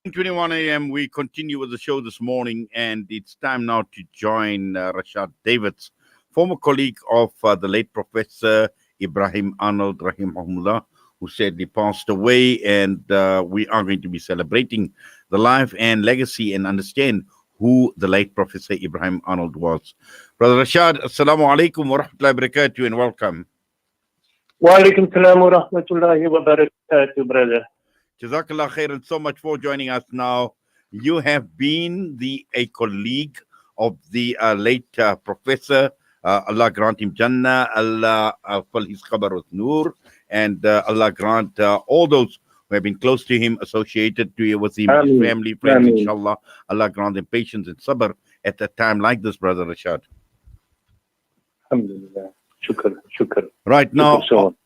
9:21 a.m. We continue with the show this morning, and it's time now to join Rashaad Davids, former colleague of the late Professor Ebrahim Arnold, rahimahullah, who sadly passed away, and we are going to be celebrating the life and legacy and understand who the late Professor Ebrahim Arnold was. Brother Rashaad, assalamu alaikum wa rahmatullahi wa barakatuh, and welcome. Wa alaikum salam wa rahmatullahi wa barakatuh, brother. Jazakallah khairan so much for joining us now. You have been a colleague of the late Professor. Allah grant him Jannah, Allah fill his qabr with Noor, and Allah grant all those who have been close to him, associated with him, his family, friends, inshallah. Allah grant them patience and sabr at a time like this, Brother Rashaad. Alhamdulillah. Shukr. Right now,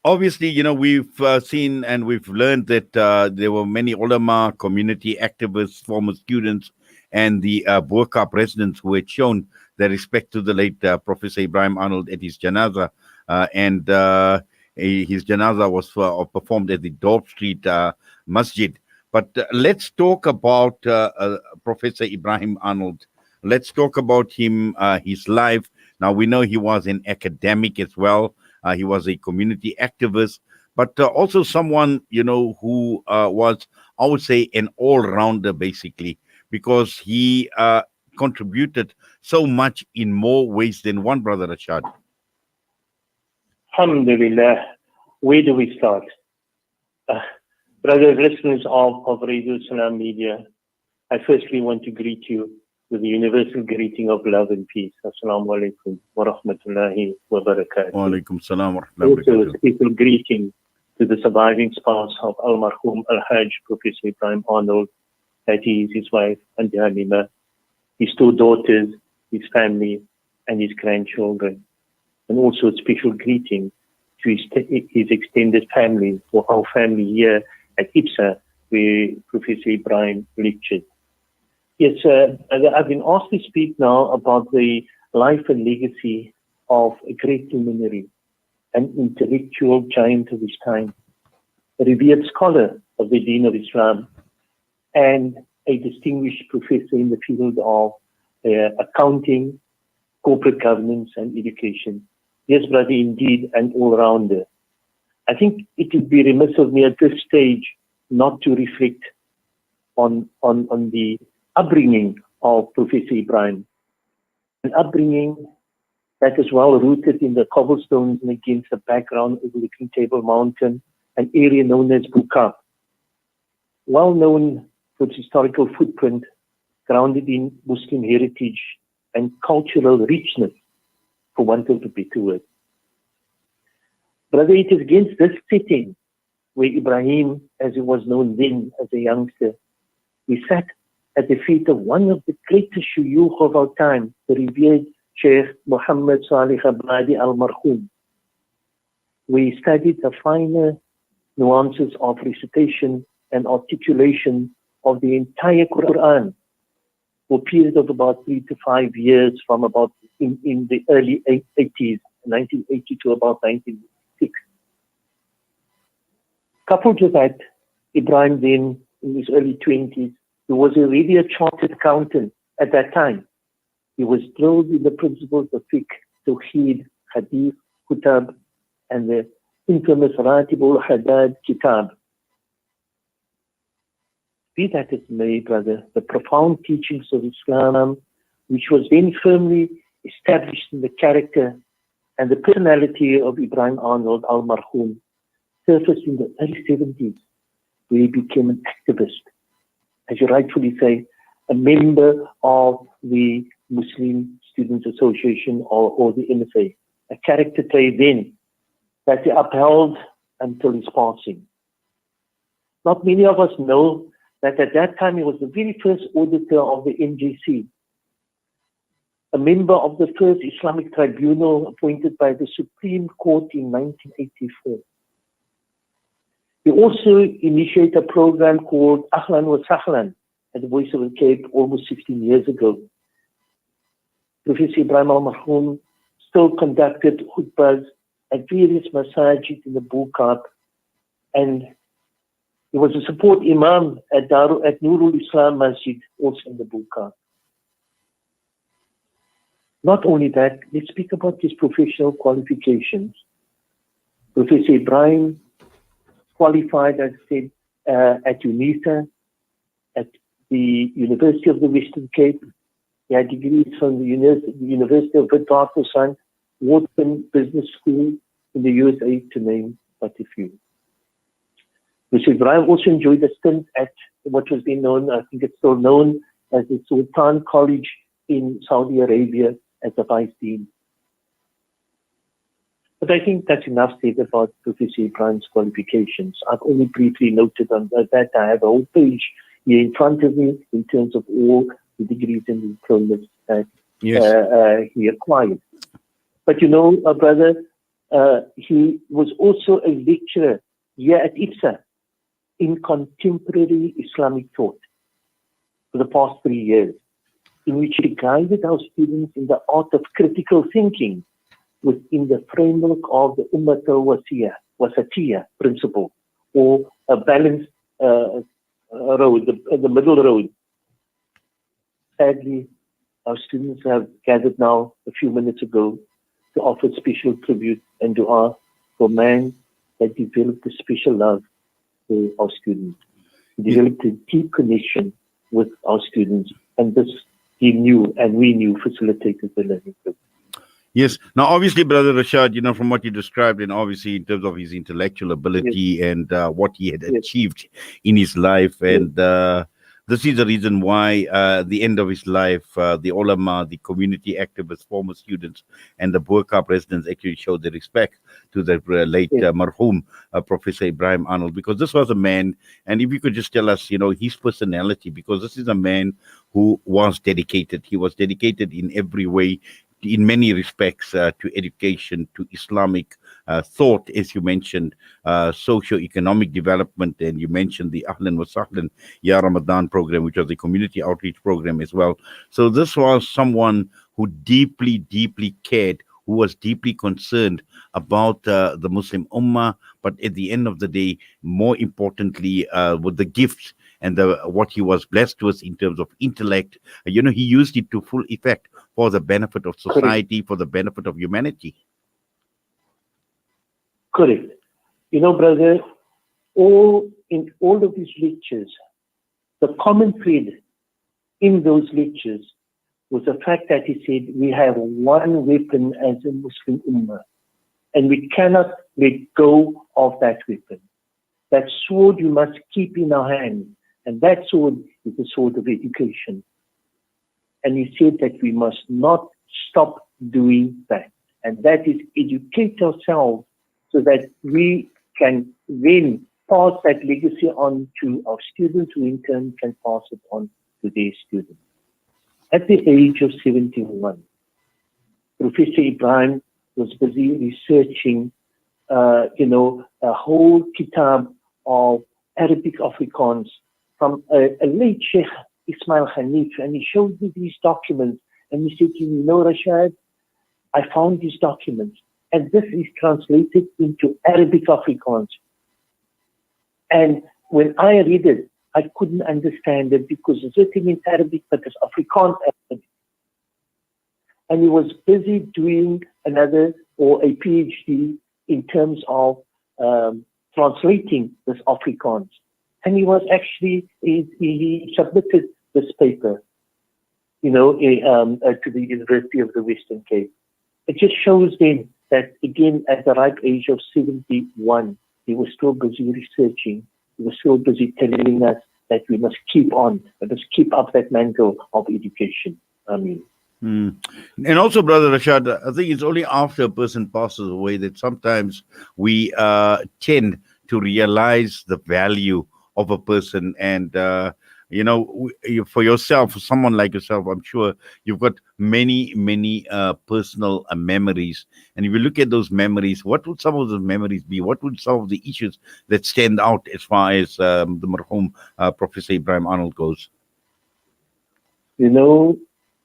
obviously, we've seen and we've learned that there were many ulama, community activists, former students, and the Burqa residents who had shown their respect to the late Professor Ebrahim Arnold at his janazah. And his janazah was performed at the Dorp Street Masjid. But let's talk about Professor Ebrahim Arnold. Let's talk about him, his life. Now, we know he was an academic as well. He was a community activist, but also someone, who was, I would say, an all-rounder, basically, because he contributed so much in more ways than one, Brother Rashaad. Alhamdulillah. Where do we start? Brothers, listeners of Radio Salam Media, I firstly want to greet you with the universal greeting of love and peace. Assalamu alaikum wa rahmatullahi wa barakatuh. Wa alaikum salam wa rahmatullahi wa barakatuh. Also a special greeting to the surviving spouse of Al-Marhum Al-Hajj, Professor Ebrahim Arnold, that is his wife, Auntie Halima, his two daughters, his family, and his grandchildren. And also a special greeting to his extended family, or our family here at IPSA, where Professor Ebrahim lectured. Yes, I've been asked to speak now about the life and legacy of a great luminary, an intellectual giant of his time, a revered scholar of the Deen of Islam, and a distinguished professor in the field of accounting, corporate governance, and education. Yes, brother, indeed, an all-rounder. I think it would be remiss of me at this stage not to reflect on the upbringing of Professor Ebrahim, an upbringing that is well rooted in the cobblestones and against the background overlooking Table Mountain, an area known as Burqa, well known for its historical footprint, grounded in Muslim heritage and cultural richness, for want of a better word. Brother, it is against this setting where Ebrahim, as he was known then as a youngster, he sat at the feet of one of the greatest shuyukh of our time, the revered Sheikh Muhammad Salih Abadi al-Marhum. We studied the finer nuances of recitation and articulation of the entire Quran for a period of about 3 to 5 years, from about in the early 80s, 1980 to about 1986. Coupled with that, Ebrahim then, in his early 20s, he was already a chartered accountant at that time. He was drilled in the principles of fiqh, tawheed, hadith, kutab, and the infamous Ratibul Haddad kitab. Be that as may, brother, the profound teachings of Islam, which was then firmly established in the character and the personality of Ebrahim Arnold al-Marhum, surfaced in the early 70s, where he became an activist, as you rightfully say, a member of the Muslim Students Association or the NSA, a character trait then that he upheld until his passing. Not many of us know that at that time he was the very first auditor of the NJC, a member of the first Islamic tribunal appointed by the Supreme Court in 1984. We also initiated a program called Ahlan wa Sahlan at the Voice of the Cape almost 16 years ago. Professor Ebrahim al-Marhum still conducted khutbahs at various masajid in the Burqa, and He was a support imam at Nurul Islam Masjid, also in the Burqa. Not only that, let's speak about his professional qualifications. Professor Ebrahim qualified, as I said, at UNISA, at the University of the Western Cape. He had degrees from the University of Witwatersrand, Wharton Business School in the USA, to name but a few. Mr. Ebrahim also enjoyed a stint at what was then known, I think it's still known, as the Sultan College in Saudi Arabia as a vice dean. But I think that's enough said about Professor Ebrahim's qualifications. I've only briefly noted on that. I have a whole page here in front of me in terms of all the degrees and diplomas that he acquired. But you know, brother, he was also a lecturer here at IPSA in contemporary Islamic thought for the past 3 years, in which he guided our students in the art of critical thinking within the framework of the Ummat al-Wasatiyah principle, or a balanced road, the middle road. Sadly, our students have gathered now a few minutes ago to offer special tribute and dua for man that developed a special love for our students. He developed a deep connection with our students, and this he knew and we knew facilitated the learning process. Yes. Now, obviously, Brother Rashaad, you know, from what you described, and obviously in terms of his intellectual ability and what he had achieved in his life, and this is the reason why the end of his life, the ulama, the community activists, former students, and the Burqa presidents actually showed their respect to the late marhum Professor Ebrahim Arnold, because this was a man, and if you could just tell us, you know, his personality, because this is a man who was dedicated. He was dedicated in every way, in many respects, to education, to Islamic thought, as you mentioned, socio-economic development, and you mentioned the Ahlan wa Sahlan Ya Ramadan program, which was a community outreach program as well. So this was someone who deeply, deeply cared, who was deeply concerned about the Muslim Ummah, but at the end of the day, more importantly, with the gifts and what he was blessed with in terms of intellect, you know, he used it to full effect for the benefit of society, for the benefit of humanity. Correct. You know, brother, in all of these lectures, the common thread in those lectures was the fact that he said, we have one weapon as a Muslim Ummah, and we cannot let go of that weapon. That sword you must keep in our hand, and that sword is the sword of education. And he said that we must not stop doing that. And that is educate ourselves so that we can then pass that legacy on to our students, who in turn can pass it on to their students. At the age of 71, Professor Ebrahim was busy researching, a whole kitab of Arabic Afrikaans from a late Sheikh Ismail Hanif, and he showed me these documents, and he said to me, you know, Rashaad, I found these documents, and this is translated into Arabic Afrikaans. And when I read it, I couldn't understand it because it's written in Arabic, but it's Afrikaans Arabic. And he was busy doing a PhD in terms of translating this Afrikaans. And he was actually, he submitted this paper, to the University of the Western Cape. It just shows then that, again, at the ripe age of 71, he was still busy researching. He was still busy telling us that we must keep on, let us keep up that mantle of education. And also, Brother Rashaad, I think it's only after a person passes away that sometimes we tend to realize the value of a person. And, for yourself, for someone like yourself, I'm sure you've got many, many personal memories. And if you look at those memories, what would some of those memories be? What would some of the issues that stand out as far as the marhum Professor Ebrahim Arnold goes?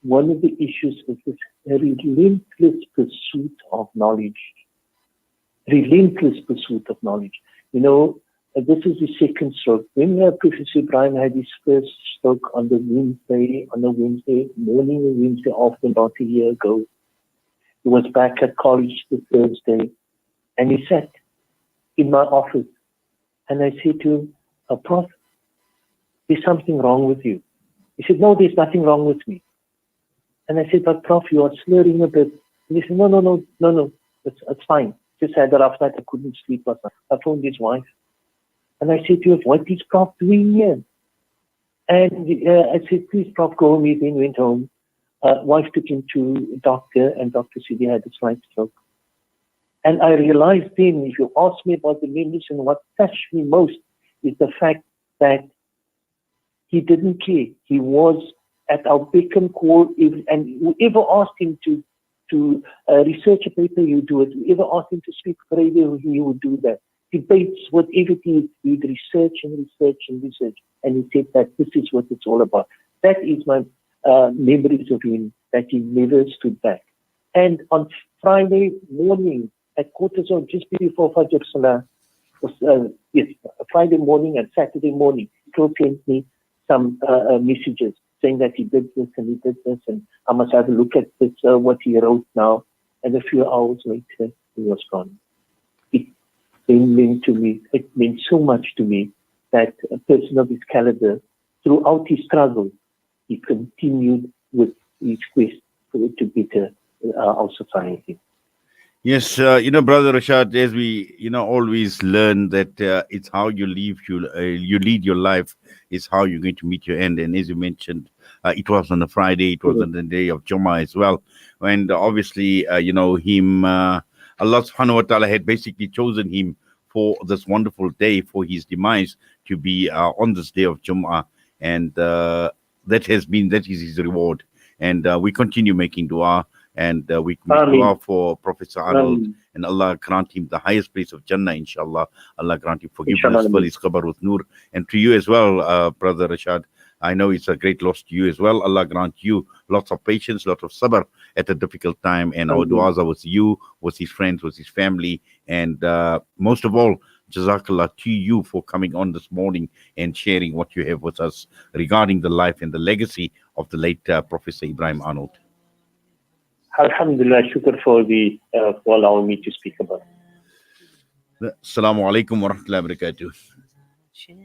One of the issues is this relentless pursuit of knowledge. Relentless pursuit of knowledge. this is the second stroke. When Professor Ebrahim had his first stroke on the Wednesday morning, or Wednesday afternoon, about a year ago, he was back at college the Thursday, and he sat in my office, and I said to him, Prof, there's something wrong with you. He said, no, there's nothing wrong with me. And I said, but Prof, you are slurring a bit. And he said, no, it's fine. Just had a rough night, I couldn't sleep last night. I phoned his wife. And I said to him, what is Prof doing here? And I said, please, Prof, go home. He then went home. Wife took him to a doctor, and doctor said he had a slight stroke. And I realized then, if you ask me about the memories, and what touched me most is the fact that he didn't care. He was at our beck and call, and whoever asked him to research a paper, he would do it. Whoever asked him to speak for radio, he would do that. Debates, whatever he would research and research and research. And he said that this is what it's all about. That is my memories of him, that he never stood back. And on Friday morning, at quarters of just before Fajr Salah, Friday morning and Saturday morning, he sent me some messages saying that he did this and he did this, and I must have a look at this, what he wrote now. And a few hours later, he was gone. It meant so much to me that a person of his caliber, throughout his struggle, he continued with his quest to better our society. Yes, Brother Rashaad, as we, always learn that it's how you you lead your life is how you're going to meet your end. And as you mentioned, it was on a Friday, it was on the day of Jummah as well. And obviously, him, Allah subhanahu wa ta'ala had basically chosen him for this wonderful day, for his demise to be on this day of Jummah. And that is his reward. And we continue making dua. And we make dua for Professor Arnold, and Allah grant him the highest place of Jannah, inshallah. Allah grant him forgiveness, fill his qabr with nur. And to you as well, Brother Rashaad, I know it's a great loss to you as well. Allah grant you lots of patience, lots of sabr at a difficult time. And our du'as are with you, with his friends, with his family. And most of all, Jazakallah to you for coming on this morning and sharing what you have with us regarding the life and the legacy of the late Professor Ebrahim Arnold. Alhamdulillah, shukr for allowing me to speak about it. Assalamu alaikum wa rahmatullahi wa barakatuh.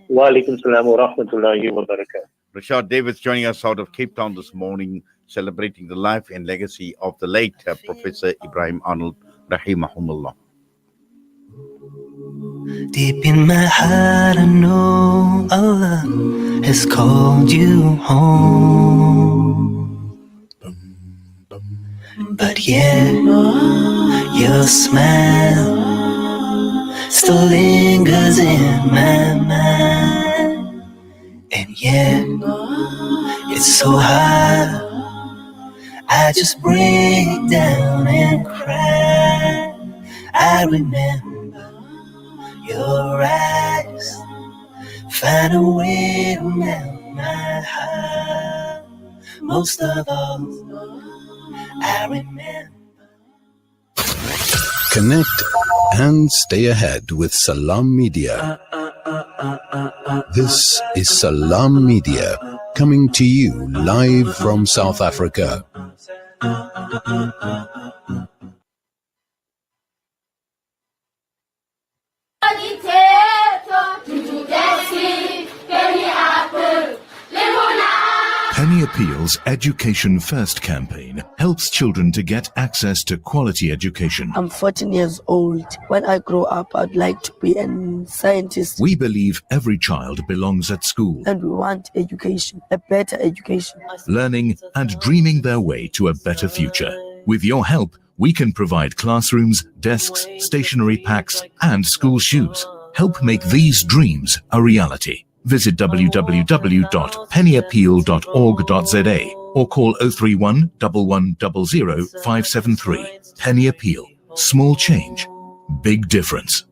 Wa alaikum salam wa rahmatullahi wa barakatuh. Rashaad Davids joining us out of Cape Town this morning, celebrating the life and legacy of the late Professor Ebrahim Arnold, rahimahumullah. Deep in my heart I know Allah has called you home. But yet, your smile still lingers in my mind. And yet, it's so hard, I just break down and cry. I remember your eyes, find a way to melt my heart. Most of all, I remember. Connect and stay ahead with Salam Media. This is Salam Media, coming to you live from South Africa. Penny Appeal's Education First campaign helps children to get access to quality education. I'm 14 years old. When I grow up, I'd like to be a scientist. We believe every child belongs at school, And we want education, a better education. learning and dreaming their way to a better future. With your help, we can provide classrooms, desks, stationery packs, and school shoes. Help make these dreams a reality. Visit www.pennyappeal.org.za or call 031 1100 573. Penny Appeal. Small change, big difference.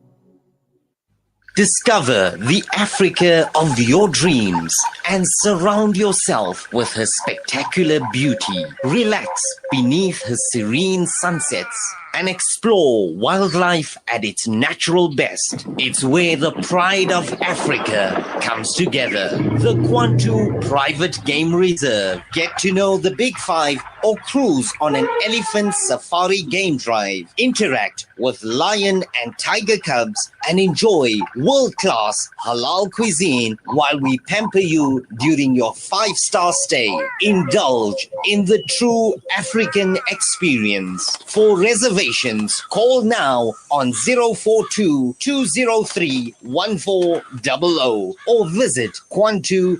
Discover the Africa of your dreams and surround yourself with her spectacular beauty. Relax beneath her serene sunsets and explore wildlife at its natural best. It's where the pride of Africa comes together. The Kwantu Private Game Reserve. Get to know the Big Five or cruise on an elephant safari game drive. Interact with lion and tiger cubs and enjoy world-class halal cuisine while we pamper you during your 5-star stay. Indulge in the true African experience. For reservations, call now on 042 203 1400 or visit kwantu.co.za.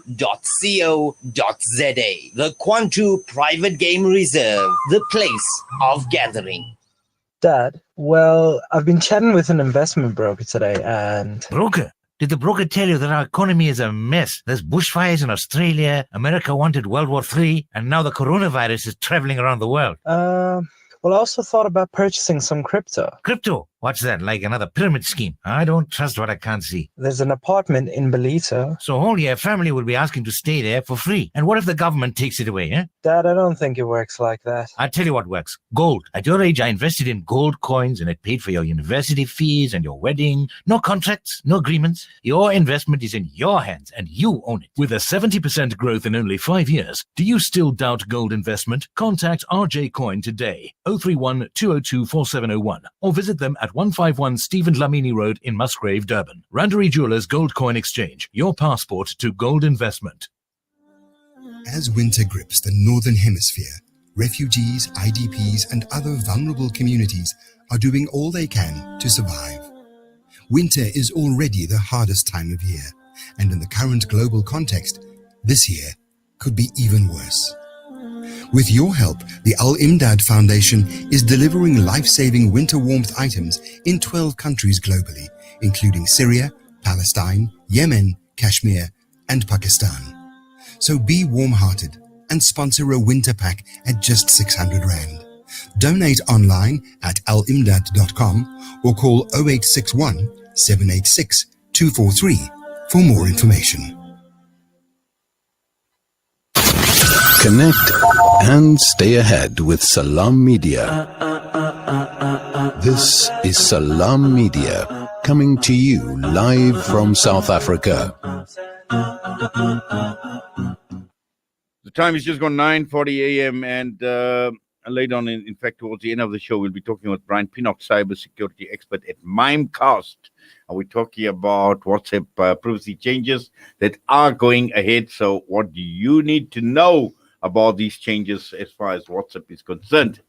The Kwantu Private Game Reserve, the place of gathering. Dad, well, I've been chatting with an investment broker today and... Broker? Did the broker tell you that our economy is a mess? There's bushfires in Australia, America wanted World War III, and now the coronavirus is traveling around the world. Well, I also thought about purchasing some crypto. Crypto? What's that, like another pyramid scheme? I don't trust what I can't see. There's an apartment in Belito. So whole your family will be asking to stay there for free. And what if the government takes it away, eh? Dad, I don't think it works like that. I'll tell you what works. Gold. At your age, I invested in gold coins and it paid for your university fees and your wedding. No contracts, no agreements. Your investment is in your hands and you own it. With a 70% growth in only 5 years, do you still doubt gold investment? Contact RJ Coin today, 031 202 4701, or visit them at 151 Stephen Lamini Road in Musgrave, Durban. Randery Jewelers Gold Coin Exchange, your passport to gold investment. As winter grips the Northern Hemisphere, refugees, IDPs, and other vulnerable communities are doing all they can to survive. Winter is already the hardest time of year, and in the current global context, this year could be even worse. With your help, the Al-Imdad Foundation is delivering life-saving winter warmth items in 12 countries globally, including Syria, Palestine, Yemen, Kashmir, and Pakistan. So be warm-hearted and sponsor a winter pack at just 600 Rand. Donate online at alimdad.com or call 0861 786 243 for more information. Connect and stay ahead with Salam Media. This is Salam Media, coming to you live from South Africa. The time is just gone 9:40 a.m. and later on, in fact, towards the end of the show, we'll be talking with Brian Pinnock, cybersecurity expert at Mimecast. And we're talking about WhatsApp privacy changes that are going ahead. So what do you need to know about these changes as far as WhatsApp is concerned?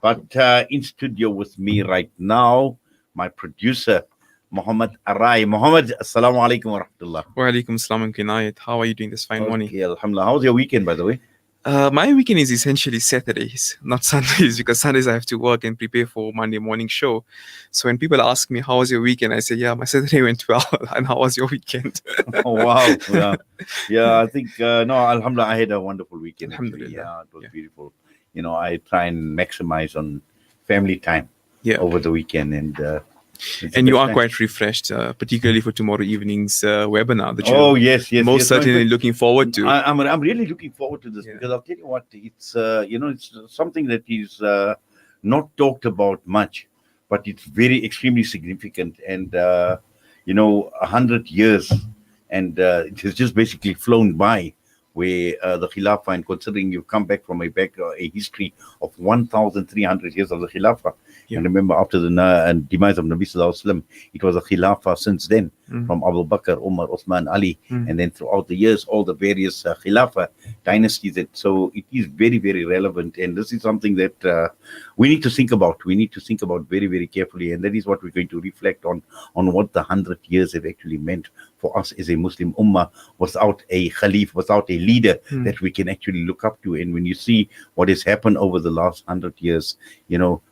But in studio with me right now, my producer, Muhammad Arai. Muhammad, assalamu alaikum wa rahmatullah. Wa alaikum salam and kinayat. How are you doing this fine morning? Alhamdulillah. How was your weekend, by the way? My weekend is essentially Saturdays, not Sundays, because Sundays I have to work and prepare for Monday morning show. So when people ask me, how was your weekend? I say, yeah, my Saturday went well. And how was your weekend? Oh, wow. Yeah, I think, no, alhamdulillah, I had a wonderful weekend. Actually. Yeah, it was beautiful. You know, I try and maximize on family time over the weekend. And you are quite refreshed, particularly for tomorrow evening's webinar that you're yes, most certainly looking forward to. I'm really looking forward to this because I'll tell you what, it's it's something that is not talked about much, but it's very extremely significant. And 100 years, and it has just basically flown by. Where the Khilafah, and considering you've come back from a history of 1,300 years of the Khilafah, and remember after the demise of Nabi Sallallahu Alaihi Wasallam, it was a Khilafah since then, from Abu Bakr, Umar, Uthman, Ali, and then throughout the years, all the various Khilafah dynasties. So it is very, very relevant, and this is something that we need to think about. We need to think about very, very carefully, and that is what we're going to reflect on what the 100 years have actually meant for us as a Muslim ummah, without a Khalif, without a leader that we can actually look up to. And when you see what has happened over the last 100 years,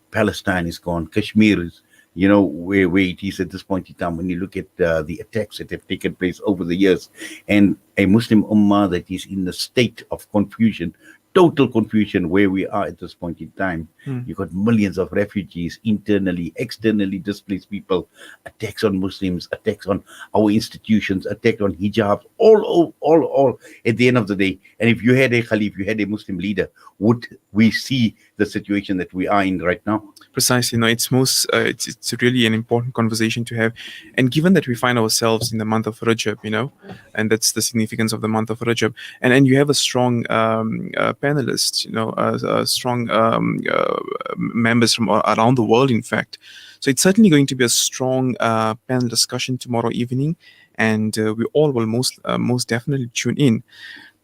Palestine is gone, Kashmir is, where it is at this point in time, when you look at the attacks that have taken place over the years, and a Muslim ummah that is in a state of confusion, total confusion where we are at this point in time. You've got millions of refugees, internally, externally displaced people, attacks on Muslims, attacks on our institutions, attacks on hijab, all at the end of the day. And if you had a Khalif, you had a Muslim leader, would we see the situation that we are in right now? Precisely. No, it's it's really an important conversation to have. And given that we find ourselves in the month of Rajab, and that's the significance of the month of Rajab, and you have a strong panelists, strong members from around the world, in fact. So it's certainly going to be a strong panel discussion tomorrow evening, and we all will most definitely tune in.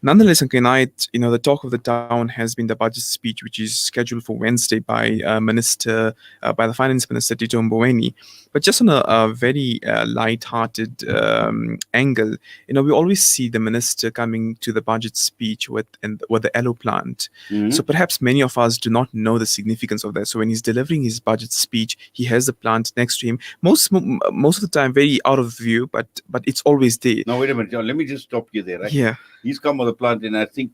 Nonetheless, Uncle Inayat, the talk of the town has been the budget speech, which is scheduled for Wednesday by the Finance Minister Tito Mboweni. But just on a very light-hearted angle, we always see the minister coming to the budget speech with the aloe plant. Mhm. So perhaps many of us do not know the significance of that. So when he's delivering his budget speech, he has the plant next to him. Most of the time, very out of view, but it's always there. Now, wait a minute, John, let me just stop you there. Right? Yeah. He's come with a plant, and I think